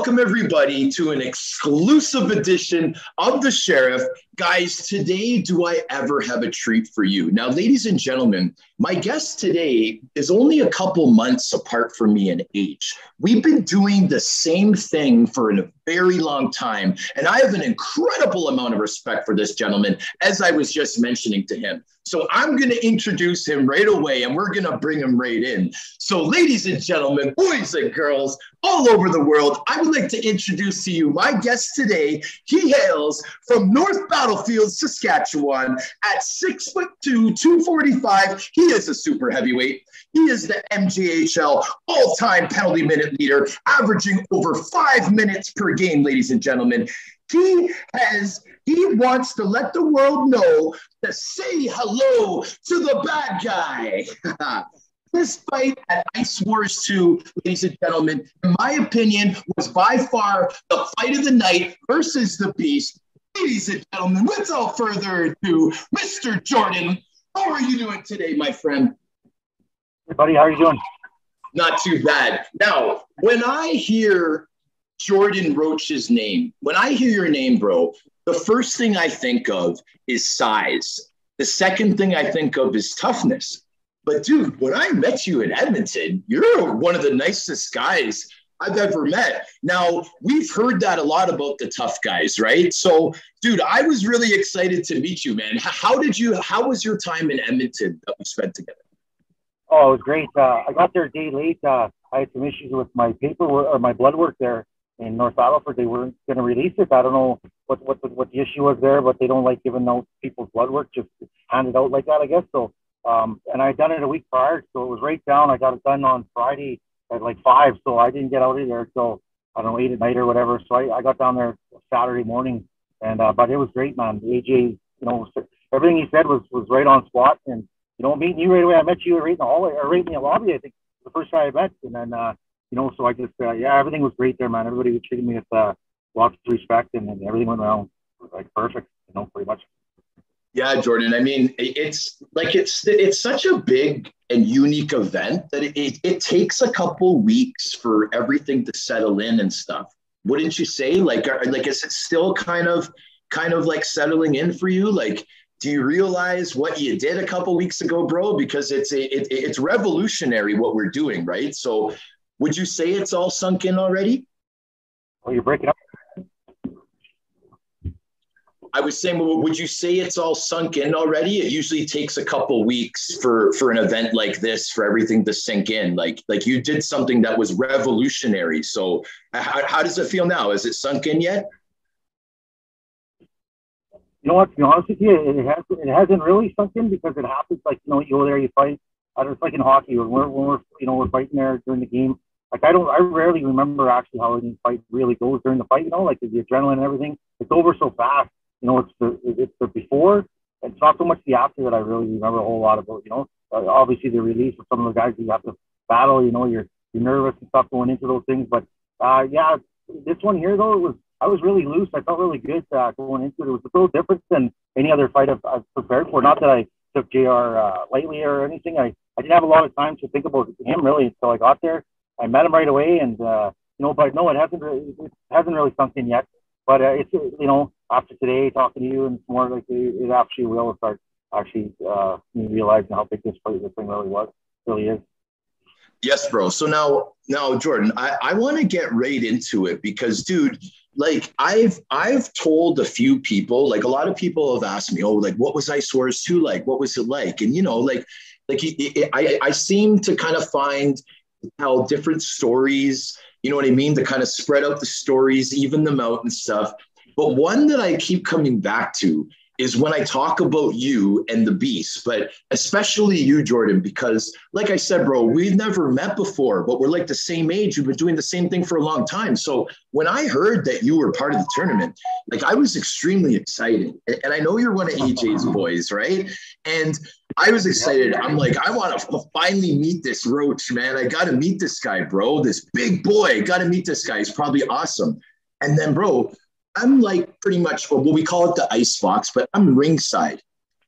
Welcome, everybody, to an exclusive edition of The Sheriff. Guys, today, do I ever have a treat for you? Now, ladies and gentlemen, my guest today is only a couple months apart from me in age. We've been doing the same thing for a very long time, and I have an incredible amount of respect for this gentleman, as I was just mentioning to him. So I'm going to introduce him right away, and we're going to bring him right in. So, ladies and gentlemen, boys and girls all over the world, I would like to introduce to you my guest today. He hails from North Battlefield, Saskatchewan. At 6'2", 245, he is a super heavyweight. He is the MJHL all-time penalty minute leader, averaging over 5 minutes per game, ladies and gentlemen. He wants to let the world know to say hello to the bad guy. This fight at ICEWARS 2, ladies and gentlemen, in my opinion, was by far the fight of the night versus the Beast. Ladies and gentlemen, without further ado, Mr. Jordan, how are you doing today, my friend? Hey, buddy, how are you doing? Not too bad. Now, when I hear Jordan Roach's name, when I hear your name, bro, the first thing I think of is size. The second thing I think of is toughness. But dude, when I met you in Edmonton, you're one of the nicest guys I've ever met. Now, we've heard that a lot about the tough guys, right? So, dude, I was really excited to meet you, man. How was your time in Edmonton that we spent together? Oh, it was great. I got there a day late. I had some issues with my paperwork or my blood work there in North Battleford. They weren't going to release it. I don't know what the issue was there, but they don't like giving out people's blood work, just hand it out like that, I guess. So, and I had done it a week prior, so it was right down. I got it done on Friday at like 5, so I didn't get out of there till, I don't know, 8 at night or whatever. So I got down there Saturday morning, and but it was great, man. AJ, everything he said was right on spot, and meeting you right away. I met you right in the hallway or right in the lobby. I think the first guy I met, and then so I just everything was great there, man. Everybody was treating me with lots of respect, and everything went around like perfect, pretty much. Yeah, Jordan. I mean, it's such a big and unique event that it takes a couple weeks for everything to settle in and stuff. Wouldn't you say? Like is it still kind of like settling in for you? Like, do you realize what you did a couple weeks ago, bro? Because it's revolutionary what we're doing, right? So, would you say it's all sunk in already? Oh, you're breaking up. I was saying, would you say it's all sunk in already? It usually takes a couple weeks for an event like this for everything to sink in. Like you did something that was revolutionary. So how does it feel now? Is it sunk in yet? You know what? To be honest with you, it hasn't really sunk in because it happens. Like you go there, you fight. It's like in hockey when we're fighting there during the game. Like I rarely remember actually how any fight really goes during the fight. Like the adrenaline and everything. It's over so fast. It's the before. It's not so much the after that I really remember a whole lot about. Obviously the release of some of the guys you have to battle. You're nervous and stuff going into those things. But this one here though, I was really loose. I felt really good going into it. It was a little different than any other fight I've prepared for. Not that I took JR lightly or anything. I didn't have a lot of time to think about him really until I got there. I met him right away, and but no, it hasn't really sunk in yet. But it's after today talking to you and more like it actually will start actually realizing how big this thing really is. Yes, bro. So now, Jordan, I want to get right into it because, dude, like I've told a few people, like a lot of people have asked me, what was ICEWARS 2 like? What was it like? And I seem to kind of tell different stories. You know what I mean? To kind of spread out the stories, even them out and stuff. But one that I keep coming back to is when I talk about you and the Beast, but especially you, Jordan, because like I said, bro, we've never met before, but we're like the same age. We've been doing the same thing for a long time. So when I heard that you were part of the tournament, like I was extremely excited. And I know you're one of AJ's boys, right? And I was excited. I'm like, I want to finally meet this Roach, man. I got to meet this guy, bro. This big boy. Got to meet this guy. He's probably awesome. And then, bro, I'm like pretty much, well, we call it the ice box, but I'm ringside,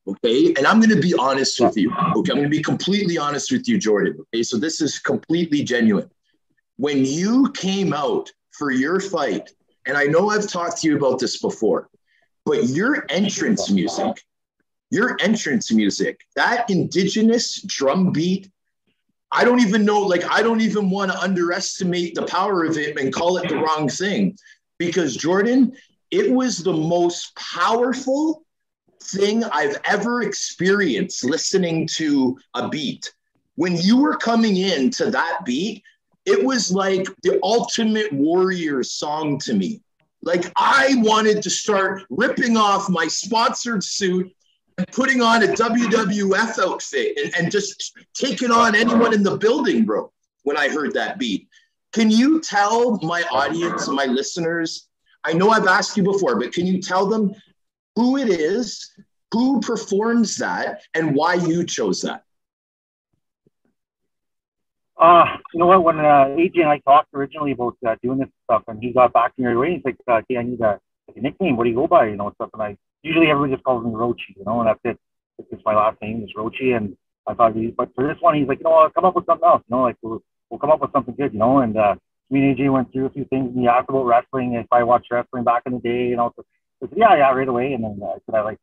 okay? And I'm going to be honest with you, okay? I'm going to be completely honest with you, Jordan, okay? So this is completely genuine. When you came out for your fight, and I know I've talked to you about this before, but your entrance music, that indigenous drum beat, I don't even know, like, I don't even want to underestimate the power of it and call it the wrong thing. Because, Jordan, it was the most powerful thing I've ever experienced listening to a beat. When you were coming into that beat, it was like the ultimate warrior song to me. Like, I wanted to start ripping off my sponsored suit and putting on a WWF outfit and just taking on anyone in the building, bro, when I heard that beat. Can you tell my audience, my listeners, I know I've asked you before, but can you tell them who it is, who performs that, and why you chose that? You know what? When AJ and I talked originally about doing this stuff, and he got back to me right away, he's like, "Okay, I need a nickname. What do you go by?" You know, stuff. And I usually everybody just calls me Roachy, you know, and that's it. It's just my last name is Roachy, and I thought, but for this one, he's like, I'll come up with something else. You know, like we'll come up with something good, you know. And me and AJ went through a few things, and he asked about wrestling, if I watched wrestling back in the day, and also, I said, yeah, right away. And then I said I like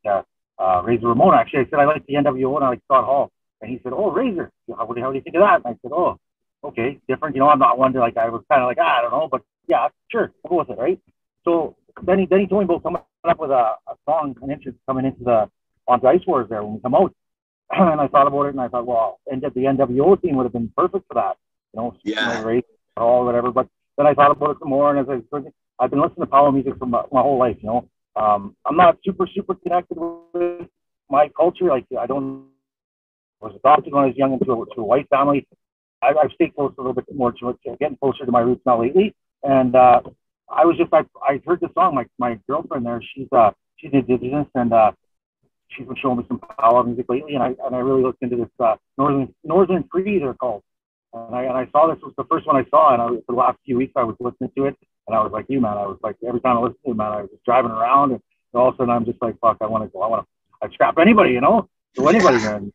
Razor Ramon. Actually, I said I like the NWO, and I like Scott Hall. And he said, "Oh, Razor, how do you think of that?" And I said, "Oh, okay, different." You know, I'm not one to like. I was kind of like, I don't know, but yeah, sure, I'll go with it, right? So then he told me about coming up with a song, an entrance coming into onto ICEWARS there when we come out. And I thought about it, and I thought, well, and the NWO theme would have been perfect for that, you know, race or whatever. But then I thought about it some more, and as I've been listening to power music for my whole life, you know. I'm not super connected with my culture. Like I was adopted when I was young into a white family. I've stayed close a little bit more to getting closer to my roots now lately. And I heard the song. My girlfriend there, she's indigenous, and she's been showing me some power music lately. And I really looked into this Northern Free, they're called. And I saw this was the first one I saw, and for the last few weeks I was listening to it, and I was like, man, I was like, every time I listened to it, man, I was just driving around, and all of a sudden I'm just like, fuck, I'd scrap anybody, you know, to anybody, man.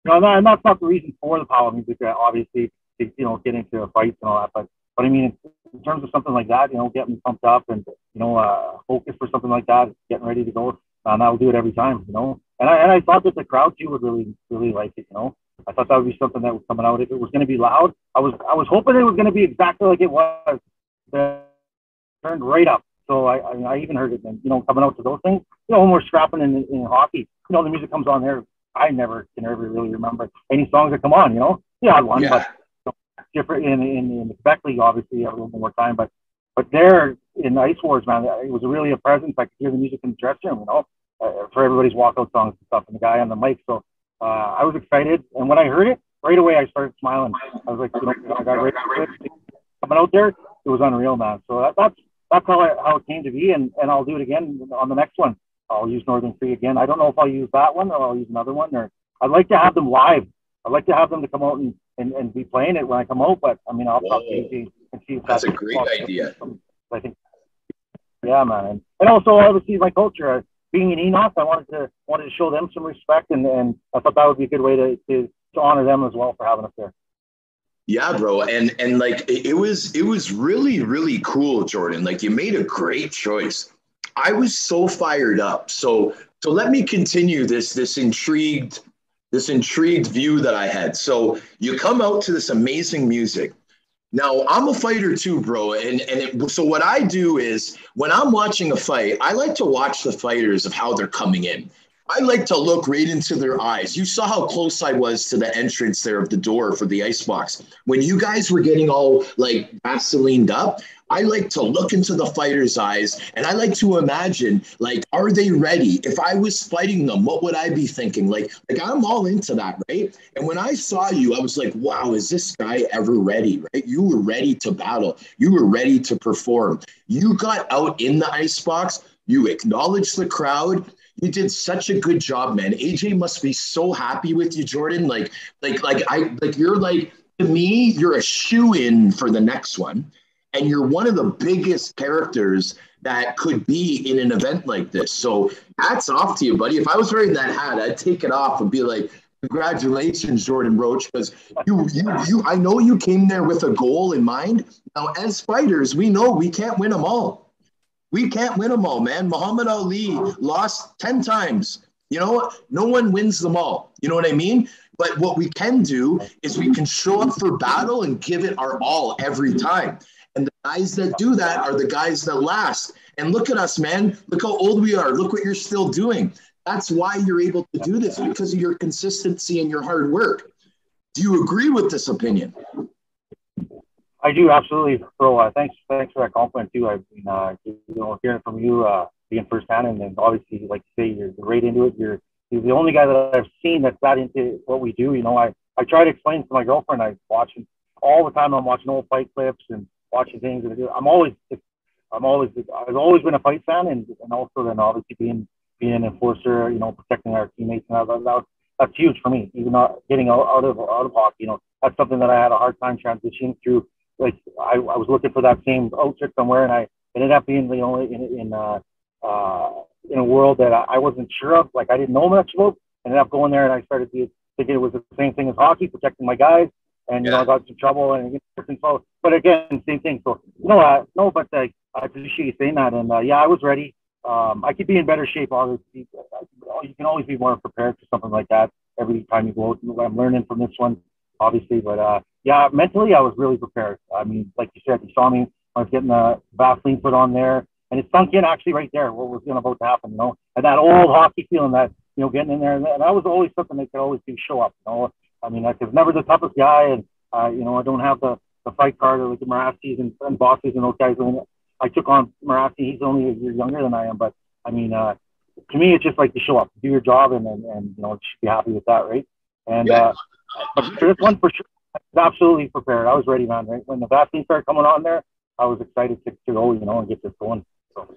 You know, and that's not the reason for the power music, obviously, to, you know, get into fights and all that, but I mean, in terms of something like that, you know, getting pumped up and, you know, focus for something like that, getting ready to go, I'll do it every time, you know. And I thought that the crowd too would really like it, you know. I thought that would be something that was coming out. If it was going to be loud, I was hoping it was going to be exactly like it was. Turned right up. So I even heard it, and, you know, coming out to those things. You know, when we're scrapping in hockey, you know, the music comes on there. I never can ever really remember any songs that come on. You know, yeah, one, but you know, different in the Quebec League. Obviously, you have a little more time, but there in the ICEWARS, man, it was really a presence. I could hear the music in the dressing room, you know, for everybody's walkout songs and stuff, and the guy on the mic. So I was excited, and when I heard it, right away I started smiling. I was like, you know, I got right coming out there. It was unreal, man. So that's how it came to be, and I'll do it again on the next one. I'll use Northern Free again. I don't know if I'll use that one or I'll use another one. Or I'd like to have them live. I'd like to have them to come out and be playing it when I come out. But I mean, I'll talk to you and see if that's a great idea. I think, yeah, man, and also obviously my culture. Being an Enoch, I wanted to show them some respect, and I thought that would be a good way to honor them as well for having us there. Yeah, bro. And like, it was really, really cool, Jordan. Like, you made a great choice. I was so fired up. So let me continue this intrigued view that I had. So you come out to this amazing music. Now, I'm a fighter too, bro. So what I do is when I'm watching a fight, I like to watch the fighters of how they're coming in. I like to look right into their eyes. You saw how close I was to the entrance there of the door for the icebox. When you guys were getting all like Vaselined up, I like to look into the fighter's eyes, and I like to imagine, like, are they ready? If I was fighting them, what would I be thinking? Like I'm all into that, right? And when I saw you, I was like, wow, is this guy ever ready, right? You were ready to battle. You were ready to perform. You got out in the icebox. You acknowledged the crowd. You did such a good job, man. AJ must be so happy with you, Jordan. You're like, to me, you're a shoe-in for the next one. And you're one of the biggest characters that could be in an event like this. So hats off to you, buddy. If I was wearing that hat, I'd take it off and be like, Congratulations, Jordan Roach, because I know you came there with a goal in mind. Now, as fighters, we know we can't win them all. We can't win them all, man. Muhammad Ali lost 10 times. You know, no one wins them all. You know what I mean? But what we can do is we can show up for battle and give it our all every time. And the guys that do that are the guys that last. And look at us, man. Look how old we are. Look what you're still doing. That's why you're able to do this, because of your consistency and your hard work. Do you agree with this opinion? I do, absolutely, bro. Thanks for that compliment too. I've been, hearing from you, being firsthand, and then obviously, like you say, you're right into it. You're the only guy that I've seen that's that into what we do. You know, I try to explain to my girlfriend. I watch all the time. I'm watching old fight clips and watching things. And I've always been a fight fan, and also then obviously being an enforcer, you know, protecting our teammates, and that's huge for me. Even getting out of hockey, you know, that's something that I had a hard time transitioning through. Like I was looking for that same outfit somewhere, and I ended up being, you know, in a world that I wasn't sure of. Like I didn't know much about. Ended up going there, and I started thinking it was the same thing as hockey, protecting my guys. And you know, I got into trouble, and so. But again, same thing. So no, but I appreciate you saying that. And yeah, I was ready. I could be in better shape, obviously. You can always be more prepared for something like that every time you go. I'm learning from this one, obviously. But yeah, mentally, I was really prepared. I mean, like you said, you saw me. I was getting the Vaseline put on there, and it sunk in actually right there what was about to happen, you know. And that old hockey feeling, that, you know, getting in there, and that was always something they could always do, show up, you know. I mean, I was never the toughest guy, and you know, I don't have the fight card or like the Marassis and Bosses and those guys. I mean, I took on Marassi. He's only a year younger than I am, but I mean, to me, it's just like to show up, do your job, and you know, just be happy with that, right? And but for this one, for sure, I was absolutely prepared. I was ready, man. Right when the Vaseline started coming on there, I was excited to go, you know, and get this going. So.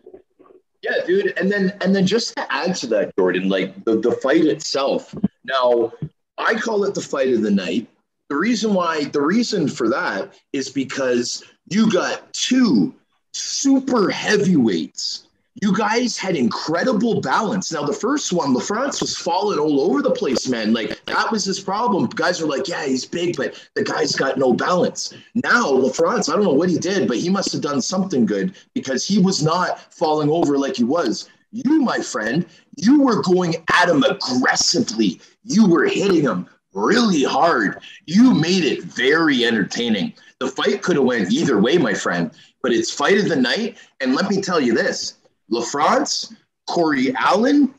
Yeah, dude. And then just to add to that, Jordan, like the fight itself. Now, I call it the fight of the night. The reason for that is because you got two super heavyweights. You guys had incredible balance. Now, the first one, LaFrance was falling all over the place, man. Like, that was his problem. Guys were like, yeah, he's big, but the guy's got no balance. Now, LaFrance, I don't know what he did, but he must have done something good, because he was not falling over like he was. You, my friend, you were going at him aggressively. You were hitting him really hard. You made it very entertaining. The fight could have went either way, my friend, but it's fight of the night. And let me tell you this, LaFrance, Corey Allen,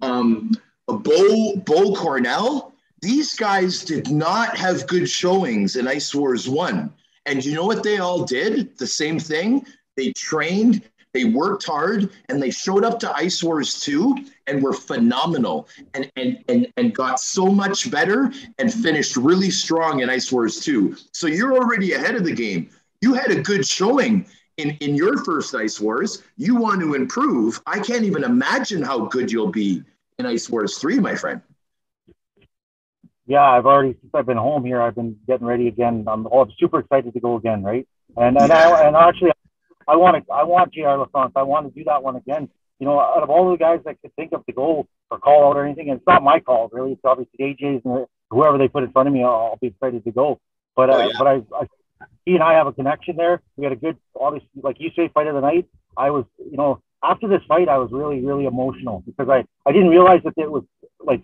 Bo Cornell, these guys did not have good showings in ICEWARS 1. And you know what they all did? The same thing. They trained, they worked hard, and they showed up to ICEWARS 2 and were phenomenal and got so much better and finished really strong in ICEWARS 2. So you're already ahead of the game. You had a good showing in your first ICEWARS. You want to improve. I can't even imagine how good you'll be in ICEWARS 3, my friend. Yeah, since I've been home here, I've been getting ready again. I'm super excited to go again, right? And actually, I want JR LaFrance. I want to do that one again. You know, out of all the guys I could think of to go or call out or anything, and it's not my call, really. It's obviously AJ's and whoever they put in front of me. I'll be excited to go. But he and I have a connection there. We had a good, obviously, like you say, fight of the night. I was, you know, after this fight, I was really, really emotional, because I didn't realize that it was like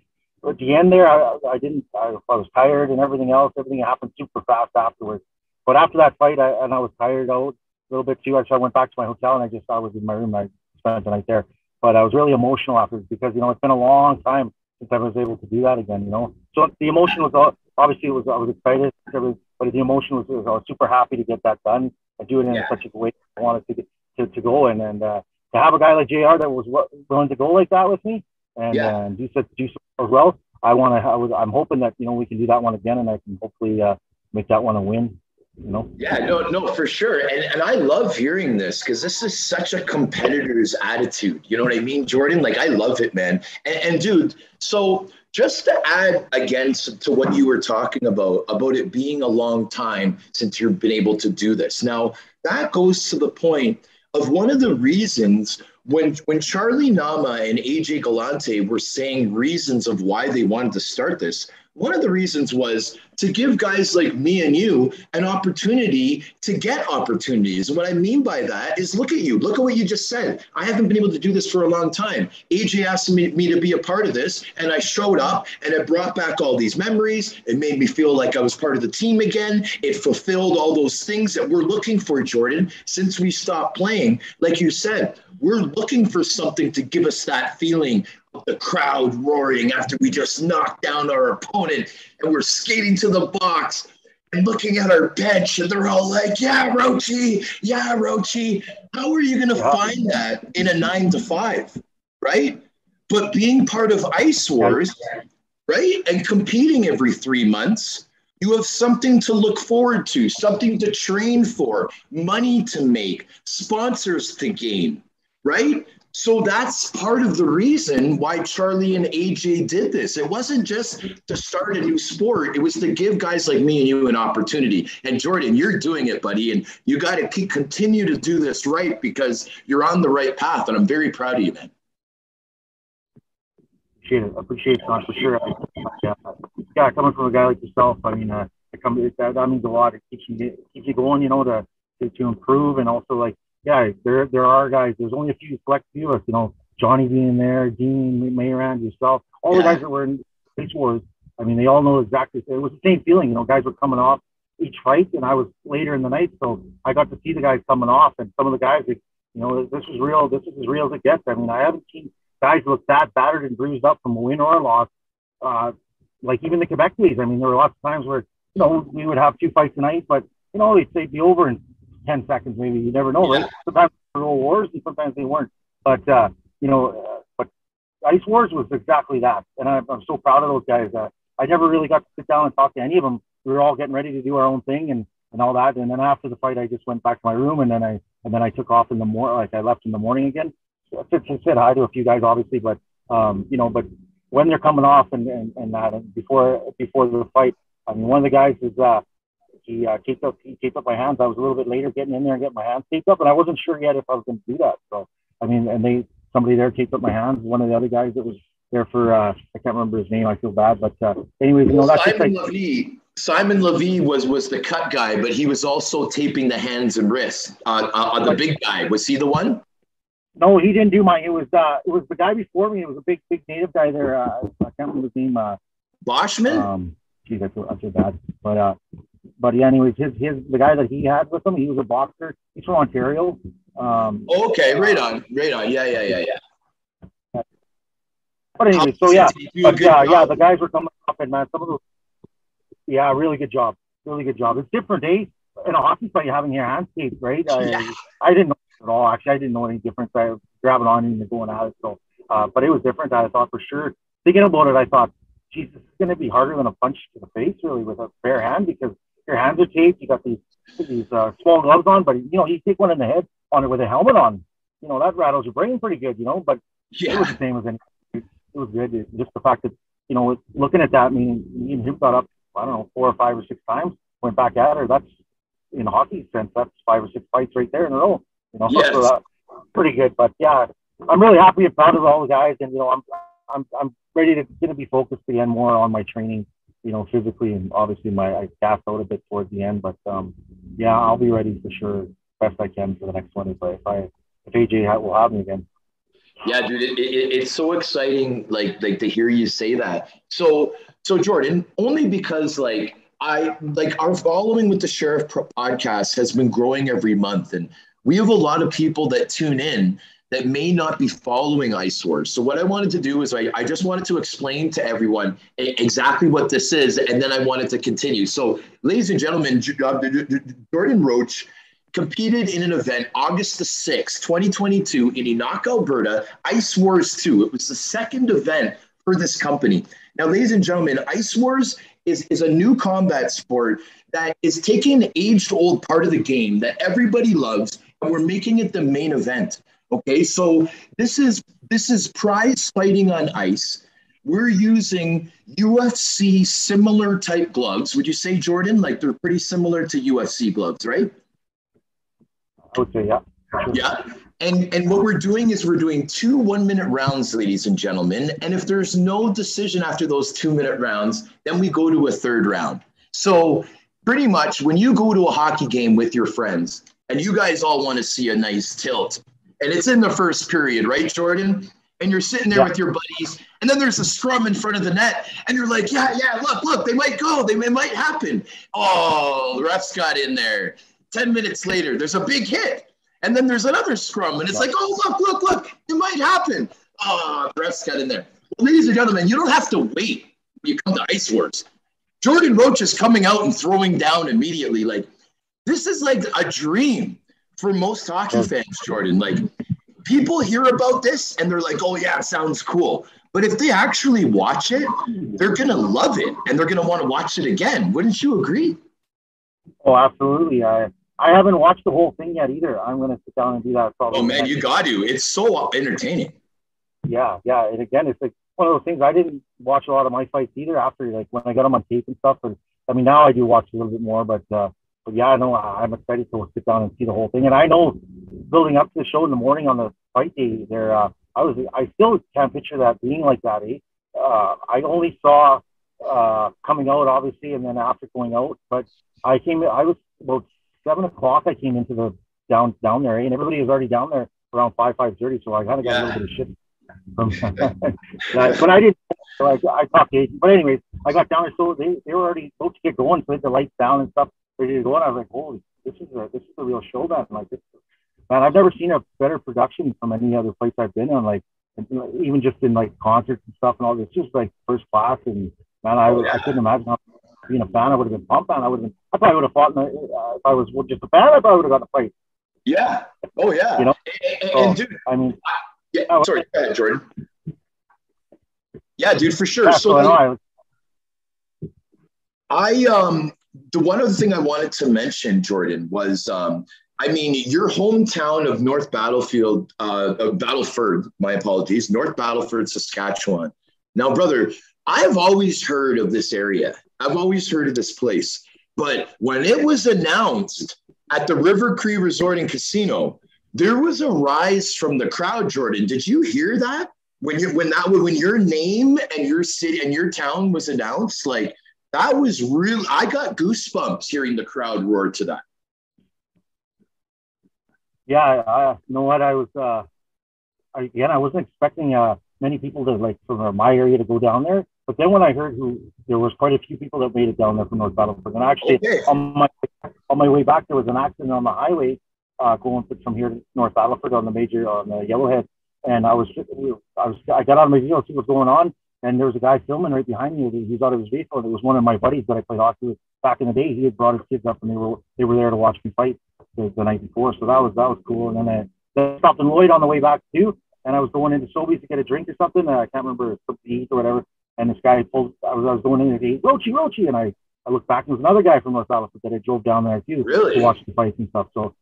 at the end there. I was tired and everything else. Everything happened super fast afterwards. But after that fight, I was tired out a little bit too. So I went back to my hotel, and I was in my room. I spent the night there. But I was really emotional afterwards, because, you know, it's been a long time since I was able to do that again, you know. So the emotion was, obviously, I was excited, but the emotion was I was super happy to get that done and do it in such a way I wanted to go. And to have a guy like JR that was willing to go like that with me and do so as well. I'm hoping that, you know, we can do that one again, and I can hopefully make that one a win. You know? Yeah, no, for sure. And I love hearing this, because this is such a competitor's attitude. You know what I mean, Jordan? Like, I love it, man. And dude, so just to add again to what you were talking about it being a long time since you've been able to do this. Now, that goes to the point of one of the reasons when Charlie Nama and AJ Galante were saying reasons of why they wanted to start this, one of the reasons was to give guys like me and you an opportunity to get opportunities. And what I mean by that is look at you. Look at what you just said. I haven't been able to do this for a long time. AJ asked me to be a part of this, and I showed up, and it brought back all these memories. It made me feel like I was part of the team again. It fulfilled all those things that we're looking for, Jordan, since we stopped playing. Like you said, we're looking for something to give us that feeling of the crowd roaring after we just knocked down our opponent, and we're skating to the box and looking at our bench, and they're all like, yeah, Roachy, yeah, Roachy. How are you going to find that in a 9-to-5, right? But being part of ICEWARS, right, and competing every 3 months, you have something to look forward to, something to train for, money to make, sponsors to gain, right? So that's part of the reason why Charlie and AJ did this. It wasn't just to start a new sport. It was to give guys like me and you an opportunity. And Jordan, you're doing it, buddy. And you got to continue to do this right, because you're on the right path. And I'm very proud of you, man. Appreciate it, Sean, for sure. Yeah, coming from a guy like yourself, I mean, that means a lot. It keeps you going, you know, to improve. And also, like, yeah, there are guys. There's only a few select few of us, you know, Johnny being there, Dean, Mayrand, yourself, all the guys that were in ICEWARS. I mean, they all know exactly. It was the same feeling, you know. Guys were coming off each fight, and I was later in the night, so I got to see the guys coming off, and some of the guys, like, you know, this is real. This is as real as it gets. I mean, I haven't seen guys look that battered and bruised up from a win or a loss. Like even the Quebec days. I mean, there were lots of times where, you know, we would have 2 fights a night, but, you know, they'd be over in 10 seconds, maybe. You never know, right? Sometimes they were wars and sometimes they weren't. But, you know, but ICEWARS was exactly that. And I'm so proud of those guys. I never really got to sit down and talk to any of them. We were all getting ready to do our own thing and all that. And then after the fight, I just went back to my room, and then I took off in the morning. Like, I left in the morning again. So I said hi to a few guys, obviously, but, you know, but when they're coming off and that, and before the fight, I mean, one of the guys is, he taped up my hands. I was a little bit later getting in there and getting my hands taped up, and I wasn't sure yet if I was going to do that. So, I mean, and somebody there taped up my hands. One of the other guys that was there for, I can't remember his name. I feel bad, but anyways, you know, that's Simon Levy was the cut guy, but he was also taping the hands and wrists on the big guy. Was he the one? No, he didn't do mine. It was the guy before me. It was a big native guy there. I can't remember his name. Boschman? Geez, I feel bad. But yeah, anyways, the guy that he had with him, he was a boxer. He's from Ontario. Okay, right on. Yeah. But anyway, so yeah, the guys were coming up, and man, some of those, yeah, really good job. It's different, eh? In a hockey fight, you're having your hands taped, right? I didn't know at all. Actually, I didn't know any difference. I was grabbing on and going at it. So, but it was different. I thought for sure. Thinking about it, I thought, geez, this is going to be harder than a punch to the face, really, with a bare hand, because your hands are taped. You got these small gloves on, but you know, you take one in the head on it with a helmet on. You know, that rattles your brain pretty good. You know, but it was the same as any. It was good. Just the fact that, you know, looking at that, meaning me and him got up, I don't know, 4 or 5 or 6 times, went back at her. That's, in hockey sense, that's 5 or 6 fights right there in a row. You know, so that's pretty good. But yeah, I'm really happy and proud of all the guys, and you know, I'm ready to gonna be focused again more on my training, you know, physically, and obviously I gassed out a bit towards the end, but yeah, I'll be ready for sure, best I can for the next one if AJ will have me again. Yeah, dude, it's so exciting, like to hear you say that. So Jordan, only because our following with the Sheriff podcast has been growing every month, and we have a lot of people that tune in that may not be following ICEWARS. So what I wanted to do is I just wanted to explain to everyone exactly what this is, and then I wanted to continue. So, ladies and gentlemen, Jordan Roach competed in an event August the 6th, 2022 in Enoch, Alberta, ICEWARS 2. It was the second event for this company. Now, ladies and gentlemen, ICEWARS is a new combat sport that is taking an age-old part of the game that everybody loves, and we're making it the main event. Okay, so this is prize fighting on ice. We're using UFC similar type gloves. Would you say, Jordan? Like, they're pretty similar to UFC gloves, right? I would say, yeah. Yeah. And what we're doing is we're doing 2 1-minute rounds, ladies and gentlemen. And if there's no decision after those 2-minute rounds, then we go to a third round. So pretty much when you go to a hockey game with your friends and you guys all want to see a nice tilt, and it's in the first period, right, Jordan? And you're sitting there with your buddies, and then there's a scrum in front of the net, and you're like, yeah, look, they might go. It might happen. Oh, the refs got in there. 10 minutes later, there's a big hit. And then there's another scrum, and it's like, oh, look, it might happen. Oh, the refs got in there. Well, ladies and gentlemen, you don't have to wait when you come to ICEWARS. Jordan Roach is coming out and throwing down immediately. Like, this is like a dream for most hockey fans, Jordan. Like, people hear about this, and they're like, oh, yeah, it sounds cool. But if they actually watch it, they're going to love it, and they're going to want to watch it again. Wouldn't you agree? Oh, absolutely. I haven't watched the whole thing yet either. I'm going to sit down and do that. Oh, man, you got to. It's so entertaining. Yeah. And again, it's like one of those things. I didn't watch a lot of my fights either after, like, when I got them on tape and stuff. But, I mean, now I do watch a little bit more. But yeah, no, I'm excited to sit down and see the whole thing. And I know building up to the show in the morning on the fight day there, I still can't picture that being like that, eh? I only saw coming out, obviously, and then after going out. But I was about 7 o'clock. I came into the down there, and everybody was already down there around 5:30. So I kind of got a little bit of shit from but I didn't. So I talked to agents. But anyways, I got down there, so they were already supposed to get going, so they had the lights down and stuff ready to go. And I was like, holy, this is a real show, man. Like, man, I've never seen a better production from any other place I've been on. Like, even just in like concerts and stuff and all. It's just like first class. And man, I couldn't imagine how. Being a fan, I would have been pumped, man. I probably would have fought if I was just a fan. I probably would have got a fight. Yeah. Oh, yeah. You know? And dude, I mean, sorry, go ahead, Jordan. Yeah, dude, for sure. Yeah, so the one other thing I wanted to mention, Jordan, was I mean, your hometown of North Battleford, my apologies, North Battleford, Saskatchewan. Now, brother, I've always heard of this area. I've always heard of this place. But when it was announced at the River Cree Resort and Casino, there was a rise from the crowd, Jordan. Did you hear that? When your name and your city and your town was announced, like, that was real. I got goosebumps hearing the crowd roar to that. Yeah, you know what? I wasn't expecting many people to, like, from my area to go down there. But then when I heard there was quite a few people that made it down there from North Battleford. And actually, on my way back, there was an accident on the highway going from here to North Battleford on the Yellowhead. And I got out of my vehicle to see what's going on. And there was a guy filming right behind me. He was out of his vehicle. And it was one of my buddies that I played hockey with back in the day. He had brought his kids up, and they were there to watch me fight the night before. So that was cool. And then I stopped in Lloyd on the way back too. And I was going into Sobeys to get a drink or something. I can't remember, something to eat or whatever. And this guy I was going in and he, Roachy. And I looked back, and there was another guy from North Battleford that I drove down there too to watch the fights and stuff. So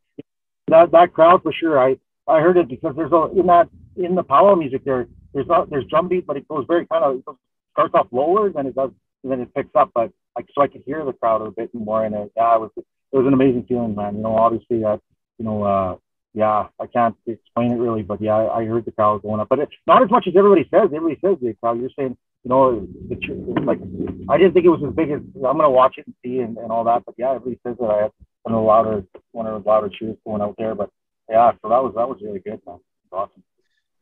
that crowd for sure. I heard it because there's in the power music there's drum beat, but it goes very it starts off lower than it does, and then it picks up. But so I could hear the crowd a bit more, and it was an amazing feeling, man. You know, obviously that I can't explain it really, but yeah, I heard the crowd going up, but it's not as much as everybody says. Everybody says the crowd. You're saying, you know, it's like, I didn't think it was as big as, I'm gonna watch it and see and all that, but yeah, everybody says that I had one of the louder cheers going out there, but yeah, so that was really good, man. It's awesome.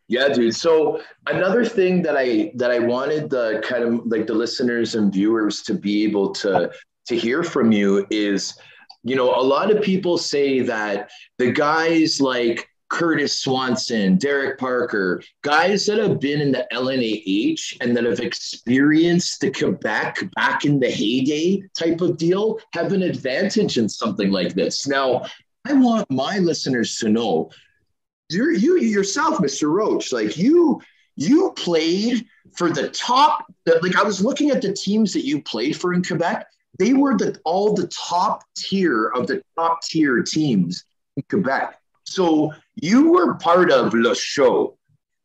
Yeah, dude. So another thing that I wanted the kind of like the listeners and viewers to be able to hear from you is, you know, a lot of people say that the guys like Curtis Swanson, Derek Parker, guys that have been in the LNAH and that have experienced the Quebec back in the heyday type of deal have an advantage in something like this. Now, I want my listeners to know, you yourself, Mr. Roach, like you played for the top, like I was looking at the teams that you played for in Quebec. They were all the top tier of the top tier teams in Quebec. So you were part of Le Show.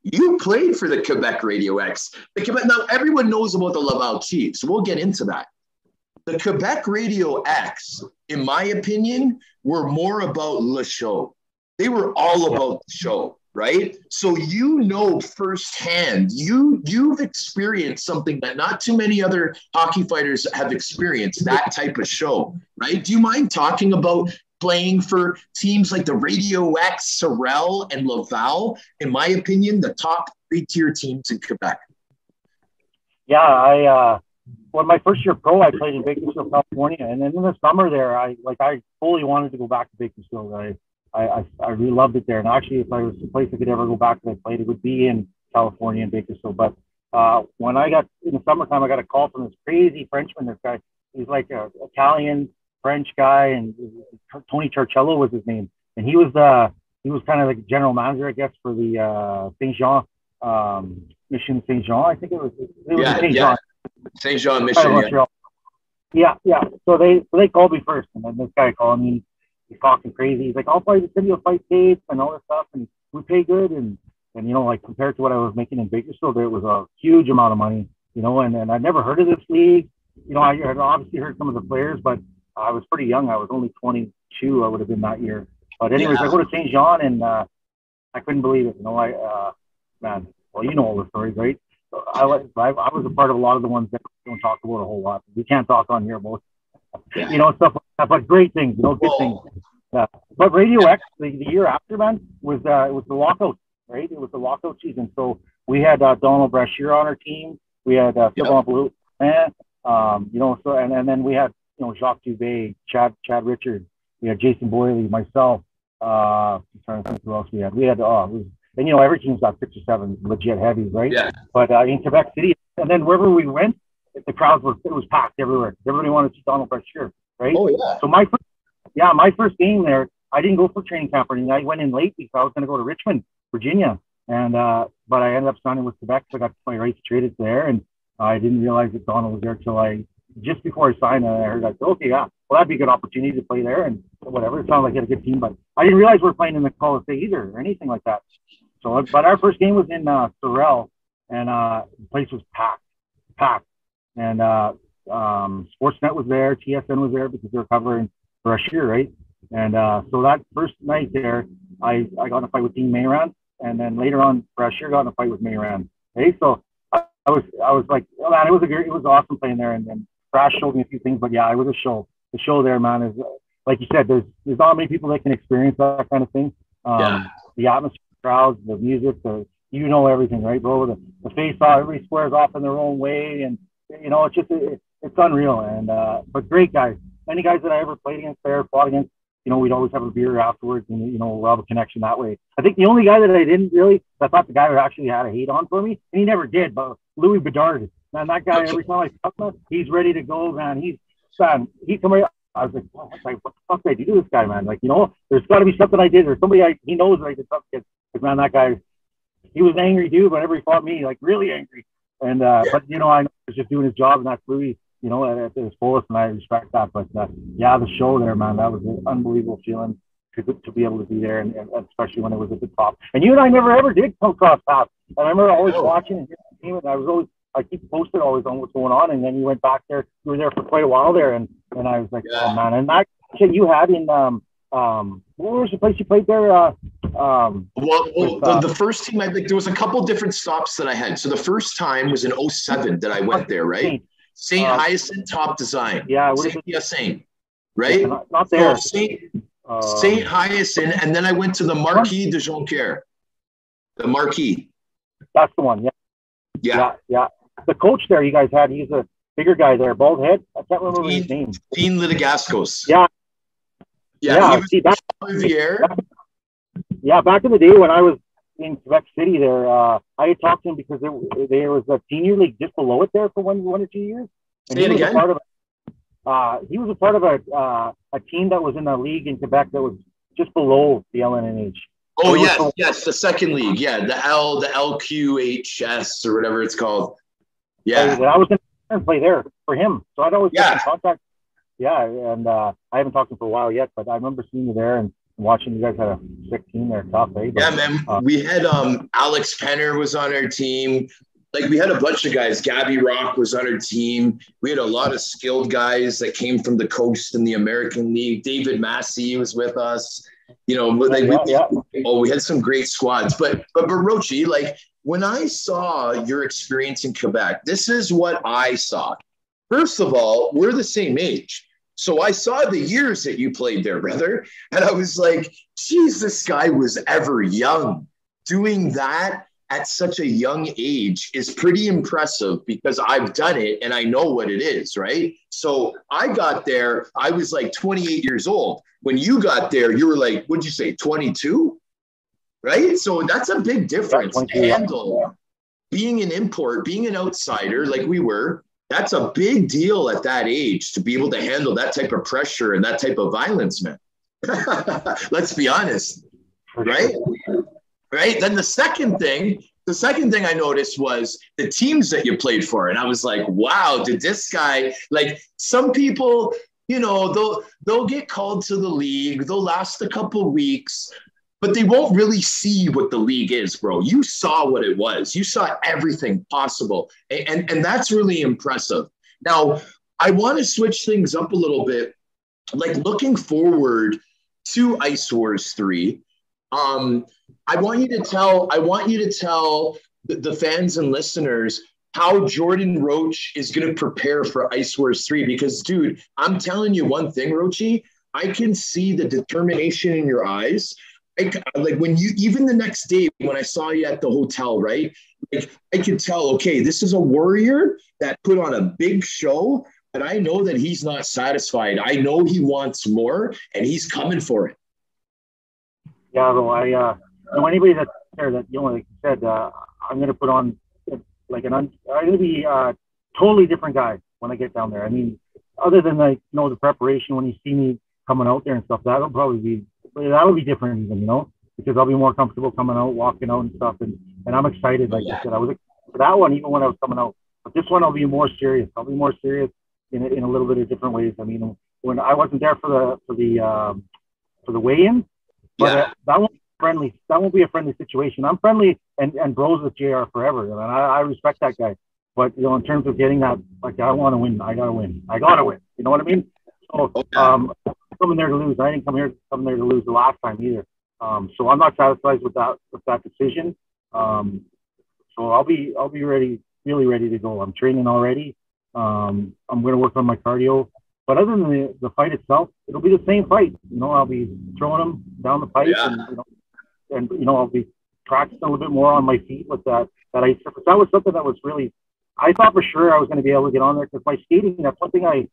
You played for the Quebec RadioX. Now, everyone knows about the Laval Chiefs. So we'll get into that. The Quebec RadioX, in my opinion, were more about Le Show. They were all about the show, right? So you know firsthand, you've experienced something that not too many other hockey fighters have experienced, that type of show, right? Do you mind talking about playing for teams like the RadioX, Sorel, and Laval? In my opinion, the top 3-tier teams in Quebec. Yeah, when my first year pro, I played in Bakersfield, California, and then in the summer there, I fully wanted to go back to Bakersfield. I really loved it there, and actually, if I was a place I could ever go back to, I played, it would be in California and Bakersfield. But when I got in the summertime, I got a call from this crazy Frenchman. This guy, he's like an Italian French guy, and Tony Charcello was his name, and he was kind of like general manager, I guess, for the Saint Jean Mission Saint Jean. I think it was Saint Jean. Saint Jean Mission. Yeah. So they called me first, and then this guy called me. He's talking crazy. He's like, "I'll probably send you a fight tape and all this stuff, and we pay good." And you know, like compared to what I was making in Bakersfield, it was a huge amount of money. You know, and I'd never heard of this league. You know, I had obviously heard some of the players, but I was pretty young. I was only 22. I would have been that year. But anyways, I go to Saint Jean, and I couldn't believe it. You know, man. Well, you know all the stories, right? So I was a part of a lot of the ones that we don't talk about a whole lot. We can't talk on here about, you know, stuff like that, but great things, you know, good things. But RadioX, the year after, man, was it was the lockout, right? It was the lockout season. So we had Donald Brashear on our team. We had Sylvain Blue, you know, so and then we had, you know, Jacques Dubé, Chad Richards, we had Jason Boyley, myself. I'm trying to think who else we had. We had and you know, every team's got 6 or 7 legit heavies, right? Yeah. But in Quebec City, and then wherever we went, the crowds it was packed everywhere. Everybody wanted to see Donald Brashear, right? Oh yeah. So my first game there, I didn't go for training camp or anything. I went in late because I was going to go to Richmond, Virginia, and but I ended up signing with Quebec, so I got my rights traded there, and I didn't realize that Donald was there till just before I signed. I heard, I said, okay, yeah, well, that'd be a good opportunity to play there, and whatever. It sounded like he had a good team, but I didn't realize we were playing in the Coliseum either or anything like that. So, but our first game was in Sorel, and the place was packed. And Sportsnet was there, TSN was there because they were covering Brashear, right? And so that first night there, I got in a fight with Dean Mayran, and then later on, Brashear got in a fight with Mayran. Okay, so I was like, oh, man, it was awesome playing there, and then Brash showed me a few things, but yeah, it was a show. The show there, man, is like you said, there's not many people that can experience that kind of thing. The atmosphere, crowds, the music, you know everything, right, bro? The face off, everybody squares off in their own way, and you know, it's just it's unreal. And but great guys, many guys that I ever played against there, fought against, you know, we'd always have a beer afterwards, and you know, we'll have a connection that way. I think the only guy that I thought the guy who actually had a hate on for me, and he never did, but Louis Bedard, man, that guy, every time I talk to him, he's ready to go, man. He come here. I was like, oh, what the fuck did I do to this guy, man? Like, you know, there's got to be something I did, or somebody he knows that I did something. Because, man, that guy, he was an angry dude whenever he fought me, like really angry. And but you know, I know he was just doing his job, and that's Louis, you know, at his fullest, and I respect that. But yeah, the show there, man, that was an unbelievable feeling to be able to be there, and especially when it was at the top. And you and I never ever did come cross paths. I remember always watching and hearing the team, and I keep posted always on what's going on. And then you went back there, you were there for quite a while there, and I was like, oh man, and that shit you had in what was the place you played there? The first team there was a couple different stops that I had. So the first time was in 2007 that I went there, right? St. Hyacinthe Top Design. Yeah, Saint, right? Yeah, not there. So St. Hyacinthe, and then I went to the Marquis de Jonquière. The Marquis. That's the one, yeah. Yeah. The coach there you guys had, he's a bigger guy there, bald head. I can't remember his name. Dean Litigascos. Yeah, back in the day when I was in Quebec City there, I had talked to him because there was a senior league just below it there for one or 2 years. And he was a part of a team that was in a league in Quebec that was just below the LNAH. Oh, yes, the second league. Yeah, the LQHS or whatever it's called. Yeah. I was going to play there for him. So I'd always get in contact. Yeah, and I haven't talked to him for a while yet, but I remember seeing you there and watching you guys had a sick team there, tough, eh? Yeah, man. We had Alex Penner was on our team. like we had a bunch of guys. Gabby Rock was on our team. We had a lot of skilled guys that came from the coast in the American League. David Massey was with us. You know, like we had some great squads. But Roachy, like when I saw your experience in Quebec, this is what I saw. First of all, we're the same age. So I saw the years that you played there, brother. And I was like, geez, this guy was ever young. Doing that at such a young age is pretty impressive because I've done it and I know what it is, right? So I got there, I was like 28 years old. When you got there, you were like, what'd you say, 22? Right? So that's a big difference. Handle being an import, being an outsider like we were, that's a big deal at that age to be able to handle that type of pressure and that type of violence, man. Let's be honest, right? Right. Then the second thing I noticed was the teams that you played for. And I was like, wow, did this guy, like some people, you know, they'll get called to the league. They'll last a couple of weeks, but they won't really see what the league is, bro. You saw what it was. You saw everything possible. And that's really impressive. Now, I want to switch things up a little bit. Like looking forward to ICEWARS 3, I want you to tell the fans and listeners how Jordan Roach is going to prepare for ICEWARS 3. Because, dude, I'm telling you one thing, Roachy, I can see the determination in your eyes. Like when you, even the next day when I saw you at the hotel, right? Like I could tell, okay, this is a warrior that put on a big show, but I know that he's not satisfied. I know he wants more, and he's coming for it. Yeah, though I know anybody that's there that, you know, like you said, I'm going to put on like I'm going to be a totally different guy when I get down there. I mean, other than like, you know, the preparation when you see me coming out there and stuff, that'll be different even, you know, because I'll be more comfortable coming out, walking out and stuff. And I'm excited. Like I said, I was for that one, even when I was coming out, but this one I'll be more serious. I'll be more serious in a little bit of different ways. I mean, when I wasn't there for the weigh-in, but that won't be friendly. That won't be a friendly situation. I'm friendly and bros with JR forever, and I respect that guy. But you know, in terms of getting that, like I want to win. I gotta win. You know what I mean? So coming there to lose. I didn't come there to lose the last time either. So I'm not satisfied with that decision. So I'll be ready, really ready to go. I'm training already. I'm going to work on my cardio. But other than the fight itself, it'll be the same fight. You know, I'll be throwing them down the pipe, and I'll be practicing a little bit more on my feet with that ice surface. That was something that was really, I thought for sure I was going to be able to get on there because my skating, that's one thing I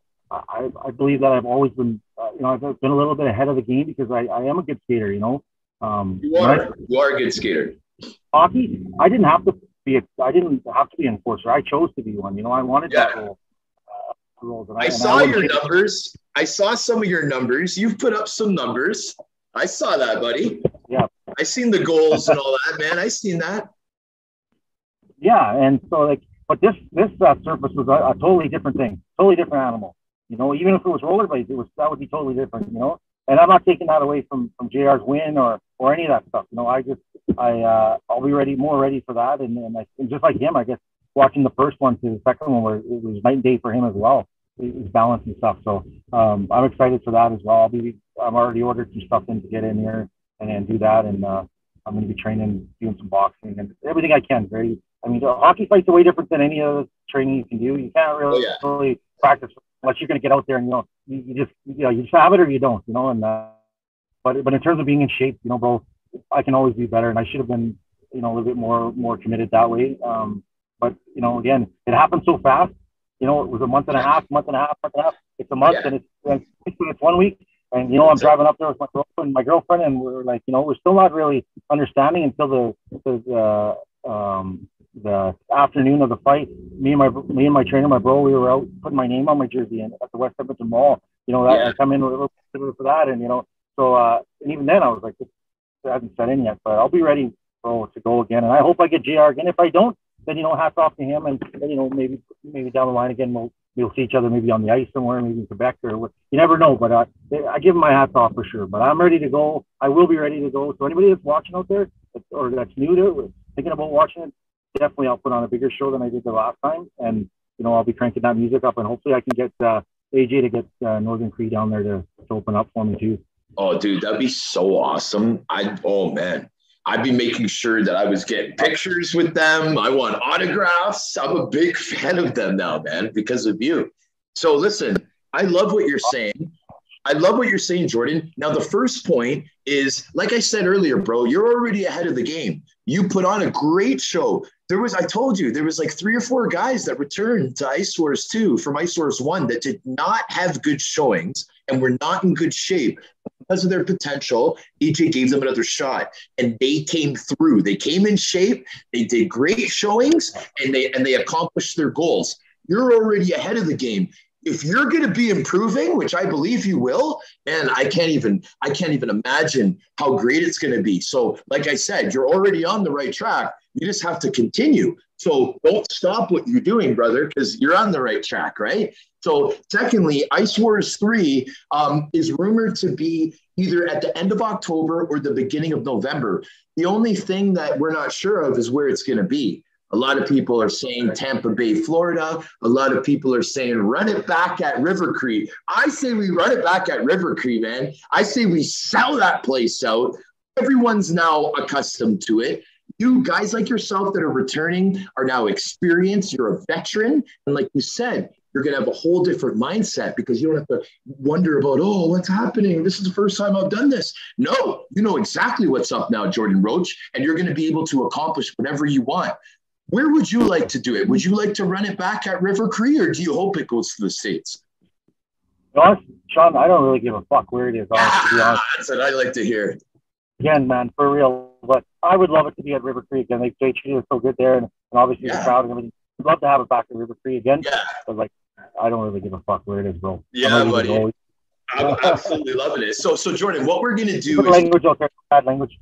believe that I've always been, I've been a little bit ahead of the game because I am a good skater, you know. You are a good skater. Hockey, I didn't have to be an enforcer. I chose to be one. You know, I wanted that role. I saw your numbers. I saw some of your numbers. You've put up some numbers. I saw that, buddy. Yeah. I seen the goals and all that, man. I seen that. Yeah, and so like, but this surface was a totally different thing, totally different animal. You know, even if it was rollerblades, that would be totally different. You know, and I'm not taking that away from JR's win or any of that stuff. You know, I'll be more ready for that, and just like him, I guess watching the first one to the second one where it was night and day for him as well. His balance and stuff. So I'm excited for that as well. I'm already ordered some stuff in to get in here and do that, and I'm going to be training, doing some boxing and everything I can. I mean, the hockey fight's way different than any other training you can do. You can't really practice unless you're going to get out there and you just have it or you don't. You know, and but in terms of being in shape, you know, bro, I can always be better, and I should have been, you know, a little bit more committed that way. But you know, again, it happened so fast. You know, it was a month and a half. It's a month, and it's 1 week. And you know, I'm driving up there with my girlfriend, and we're like, you know, we're still not really understanding until the afternoon of the fight. Me and my trainer, my bro, we were out putting my name on my jersey at the West Edmonton Mall. You know, I come in a little bit for that, and you know, so and even then I was like, this hasn't set in yet, but I'll be ready, bro, to go again. And I hope I get JR again. If I don't, then, you know, hats off to him, and you know, maybe down the line again we'll see each other maybe on the ice somewhere, maybe in Quebec or what. You never know, but I give him my hats off for sure. But I'm ready to go. I will be ready to go. So anybody that's watching out there or that's new to it, thinking about watching it, definitely I'll put on a bigger show than I did the last time, and I'll be cranking that music up, and hopefully I can get AJ to get Northern Cree down there to open up for me too. Oh, dude, that'd be so awesome. Oh man, I'd be making sure that I was getting pictures with them. I want autographs. I'm a big fan of them now, man, because of you. So listen, I love what you're saying. I love what you're saying, Jordan. Now, the first point is, like I said earlier, bro, you're already ahead of the game. You put on a great show. I told you, there was like 3 or 4 guys that returned to ICEWARS 2 from ICEWARS 1 that did not have good showings and were not in good shape. Because of their potential, AJ gave them another shot, and they came through. They came in shape. They did great showings, and they accomplished their goals. You're already ahead of the game. If you're going to be improving, which I believe you will, and I can't even imagine how great it's going to be. So, like I said, you're already on the right track. You just have to continue. So don't stop what you're doing, brother, because you're on the right track, right? So secondly, ICEWARS 3 is rumored to be either at the end of October or the beginning of November. The only thing that we're not sure of is where it's going to be. A lot of people are saying Tampa Bay, Florida. A lot of people are saying run it back at River Cree. I say we run it back at River Cree, man. I say we sell that place out. Everyone's now accustomed to it. You guys like yourself that are returning are now experienced. You're a veteran. And like you said, you're going to have a whole different mindset because you don't have to wonder about, oh, what's happening? This is the first time I've done this. No, you know exactly what's up now, Jordan Roach, and you're going to be able to accomplish whatever you want. Where would you like to do it? Would you like to run it back at River Cree, or do you hope it goes to the States? Sean, I don't really give a fuck where it is, honestly, to be honest. That's what I like to hear. Again, man, for real. But I would love it to be at River Cree again. They treated us so good there, and obviously the crowd and everything. I'd love to have it back at River Cree again. Yeah. But, like, I don't really give a fuck where it is, bro. Yeah, buddy. I'm absolutely loving it. So Jordan, what we're going to do is... language out there, bad language,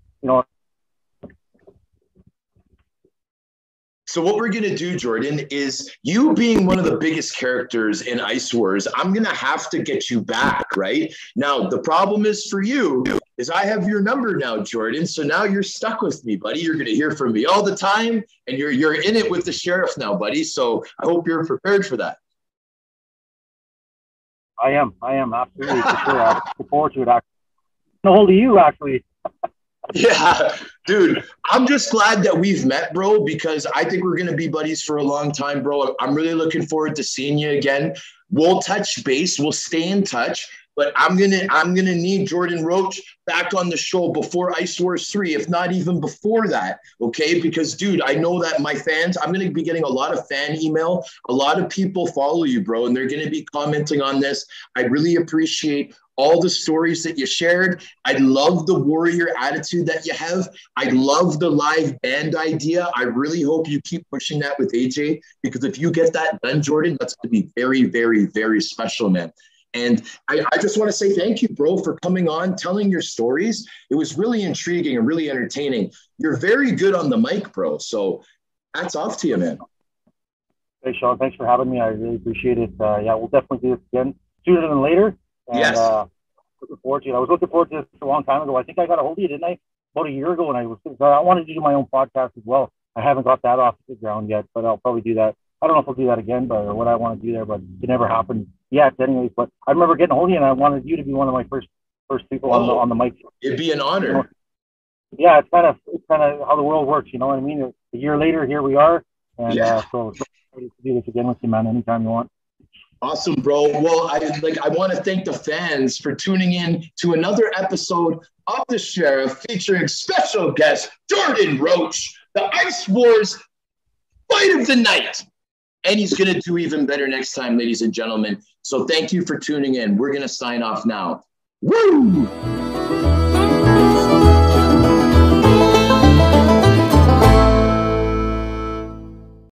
So what we're going to do, Jordan, is you being one of the biggest characters in ICEWARS, I'm going to have to get you back, right? Now, the problem is for you is I have your number now, Jordan. So now you're stuck with me, buddy. You're going to hear from me all the time, and you're in it with the sheriff now, buddy. So I hope you're prepared for that. I am absolutely for sure. I look forward to it. Actually, no hold of you, actually. Yeah, dude, I'm just glad that we've met, bro, because I think we're going to be buddies for a long time, bro. I'm really looking forward to seeing you again. We'll touch base. We'll stay in touch. But I'm gonna need Jordan Roach back on the show before ICEWARS 3, if not even before that, okay? Because, dude, I know that my fans, I'm going to be getting a lot of fan email. A lot of people follow you, bro, and they're going to be commenting on this. I really appreciate all the stories that you shared. I love the warrior attitude that you have. I love the live band idea. I really hope you keep pushing that with AJ, because if you get that done, Jordan, that's going to be very, very, very special, man. And I just want to say thank you, bro, for coming on, telling your stories. It was really intriguing and really entertaining. You're very good on the mic, bro. So hats off to you, man. Hey, Sean, thanks for having me. I really appreciate it. Yeah, we'll definitely do this again sooner than later. And, yes. Looking forward to it. I was looking forward to this a long time ago. I think I got a hold of you, didn't I? About a year ago, and I wanted to do my own podcast as well. I haven't got that off the ground yet, but I'll probably do that. I don't know if I'll do that again, or what I want to do there, but it never happened yet anyways. But I remember getting a hold of you, and I wanted you to be one of my first people on the mic. It'd be an honor. Yeah, it's kind of how the world works, you know what I mean? A year later, here we are, and so ready to do this again with you, man, anytime you want. Awesome, bro. Well, I want to thank the fans for tuning in to another episode of The Sheriff featuring special guest Jordan Roach, the ICEWARS Fight of the Night. And he's going to do even better next time, ladies and gentlemen. So thank you for tuning in. We're going to sign off now. Woo!